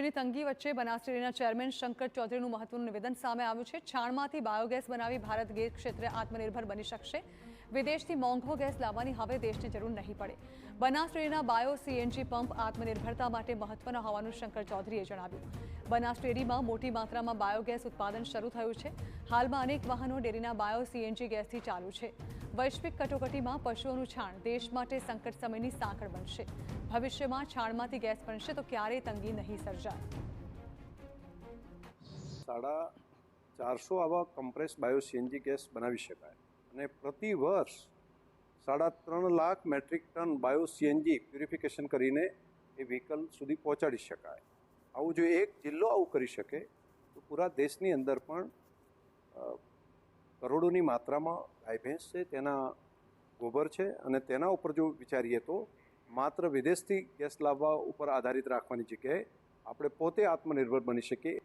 વીજળીની તંગી વચ્ચે બનાસ ડેરીના ચેરમેન શંકર ચૌધરીનું મહત્વનું નિવેદન સામે આવ્યું છે। છાણમાંથી બાયોગેસ બનાવી ભારત ગેસ ક્ષેત્રે આત્મનિર્ભર બની શકશે। વિદેશથી મોંઘો ગેસ લાવવાની હવે દેશની જરૂર નહીં પડે। બનાસ ડેરીના બાયો સીએનજી પંપ આત્મનિર્ભરતા માટે મહત્વના હોવાનું શંકર ચૌધરીએ જણાવ્યું। બનાસ ડેરીમાં મોટી માત્રામાં બાયોગેસ ઉત્પાદન શરૂ થયું છે। હાલમાં અનેક વાહનો ડેરીના બાયો સીએનજી ગેસથી ચાલુ છે। વૈશ્વિક કટોકટીમાં પશુઓનું છાણ દેશ માટે સંકટ સમયની સાંકળ બનશે। ભવિષ્યમાં છાણમાંથી ગેસ બનશે તો ક્યારેય તંગી નહીં સર્જાય। 450 આવા કમ્પ્રેસ બાયો સીએનજી ગેસ બનાવી શકાય અને પ્રતિ વર્ષ 3.5 lakh metric ton bio CNG purification કરીને એ વ્હીકલ સુધી પહોંચાડી શકાય। આવું જો એક જિલ્લો આવું કરી શકે તો પૂરા દેશની અંદર પણ કરોડોની માત્રામાં ગાય ભેંસ છે, તેના ગોબર છે અને તેના ઉપર જો વિચારીએ તો માત્ર વિદેશથી ગેસ લાવવા ઉપર આધારિત રાખવાની જગ્યાએ આપણે પોતે આત્મનિર્ભર બની શકીએ।